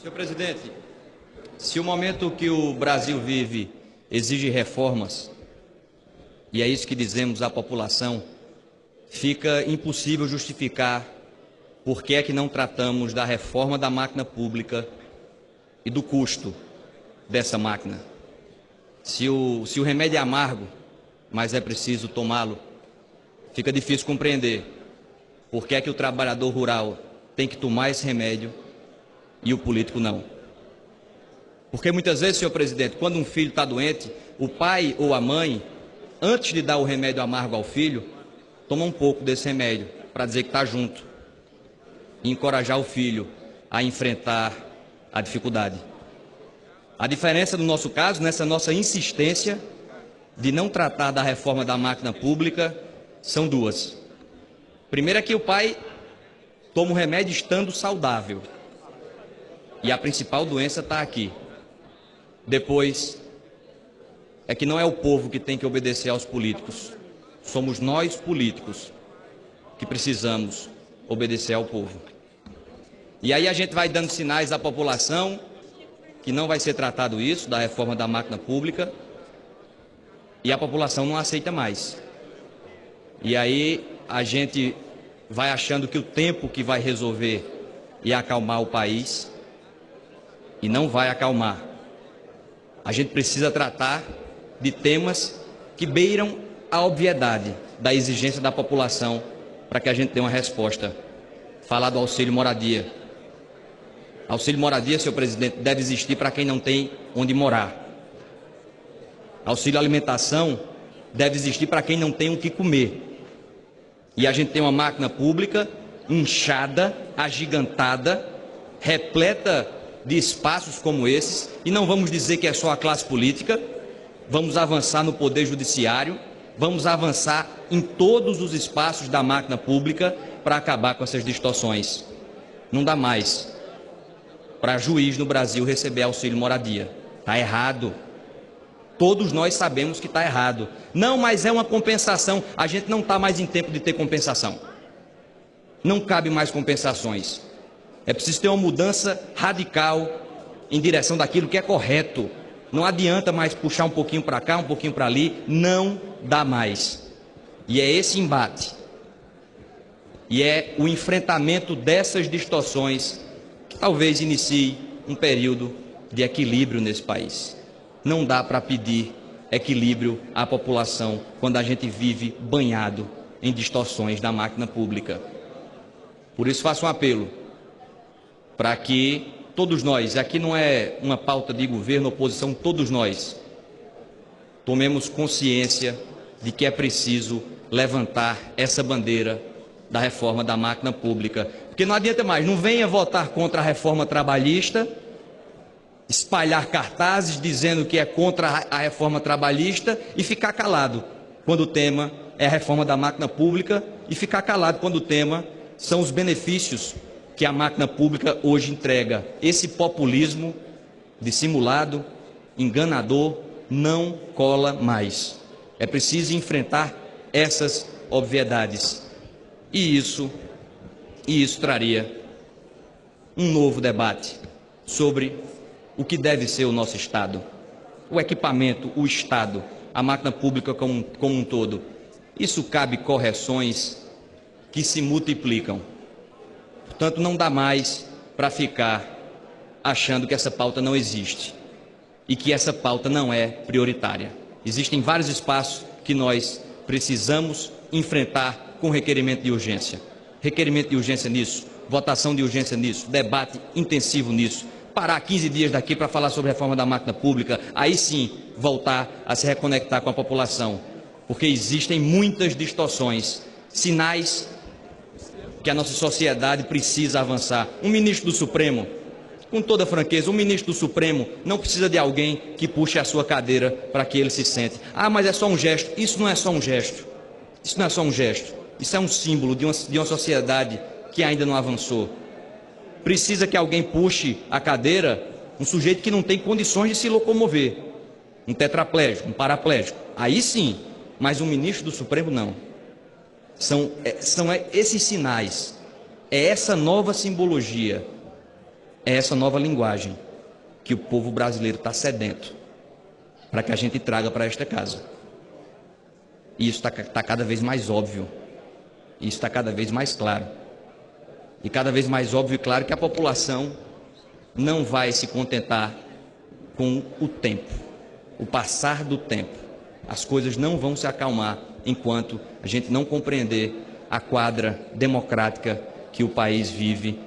Senhor presidente, se o momento que o Brasil vive exige reformas, e é isso que dizemos à população, fica impossível justificar por que é que não tratamos da reforma da máquina pública e do custo dessa máquina. Se o remédio é amargo, mas é preciso tomá-lo, fica difícil compreender por que é que o trabalhador rural tem que tomar esse remédio e o político não. Porque muitas vezes, senhor presidente, quando um filho está doente, o pai ou a mãe, antes de dar o remédio amargo ao filho, toma um pouco desse remédio para dizer que está junto e encorajar o filho a enfrentar a dificuldade. A diferença no nosso caso, nessa nossa insistência de não tratar da reforma da máquina pública, são duas. Primeiro é que o pai toma o remédio estando saudável. E a principal doença está aqui. Depois, é que não é o povo que tem que obedecer aos políticos. Somos nós, políticos, que precisamos obedecer ao povo. E aí a gente vai dando sinais à população que não vai ser tratado isso, da reforma da máquina pública, e a população não aceita mais. E aí a gente vai achando que o tempo que vai resolver e acalmar o país, e não vai acalmar. A gente precisa tratar de temas que beiram a obviedade da exigência da população para que a gente dê uma resposta. Falar do auxílio moradia. Auxílio moradia, senhor presidente, deve existir para quem não tem onde morar. Auxílio alimentação deve existir para quem não tem o que comer. E a gente tem uma máquina pública inchada, agigantada, repleta de espaços como esses, e não vamos dizer que é só a classe política, vamos avançar no poder judiciário, vamos avançar em todos os espaços da máquina pública para acabar com essas distorções. Não dá mais para juiz no Brasil receber auxílio moradia. Está errado. Todos nós sabemos que está errado. Não, mas é uma compensação. A gente não está mais em tempo de ter compensação. Não cabe mais compensações. É preciso ter uma mudança radical em direção daquilo que é correto. Não adianta mais puxar um pouquinho para cá, um pouquinho para ali. Não dá mais. E é esse embate. E é o enfrentamento dessas distorções que talvez inicie um período de equilíbrio nesse país. Não dá para pedir equilíbrio à população quando a gente vive banhado em distorções da máquina pública. Por isso faço um apelo para que todos nós, aqui não é uma pauta de governo, oposição, todos nós tomemos consciência de que é preciso levantar essa bandeira da reforma da máquina pública. Porque não adianta mais, não venha votar contra a reforma trabalhista, espalhar cartazes dizendo que é contra a reforma trabalhista e ficar calado quando o tema é a reforma da máquina pública e ficar calado quando o tema são os benefícios que a máquina pública hoje entrega. Esse populismo dissimulado, enganador, não cola mais. É preciso enfrentar essas obviedades. E isso traria um novo debate sobre o que deve ser o nosso Estado. O equipamento, o Estado, a máquina pública como um todo. Isso cabe correções que se multiplicam. Portanto, não dá mais para ficar achando que essa pauta não existe e que essa pauta não é prioritária. Existem vários espaços que nós precisamos enfrentar com requerimento de urgência. Requerimento de urgência nisso, votação de urgência nisso, debate intensivo nisso. Parar 15 dias daqui para falar sobre a reforma da máquina pública, aí sim voltar a se reconectar com a população. Porque existem muitas distorções, sinais que a nossa sociedade precisa avançar. Um ministro do Supremo, com toda franqueza, um ministro do Supremo não precisa de alguém que puxe a sua cadeira para que ele se sente. Ah, mas é só um gesto. Isso não é só um gesto. Isso não é só um gesto. Isso é um símbolo de uma sociedade que ainda não avançou. Precisa que alguém puxe a cadeira, um sujeito que não tem condições de se locomover. Um tetraplégico, um paraplégico. Aí sim, mas um ministro do Supremo não. São esses sinais, é essa nova simbologia É essa nova linguagem que o povo brasileiro está sedento para que a gente traga para esta casa. E isso está cada vez mais óbvio. Isso está cada vez mais claro. E cada vez mais óbvio e claro que a população não vai se contentar com o tempo, o passar do tempo. As coisas não vão se acalmar enquanto a gente não compreender a quadra democrática que o país vive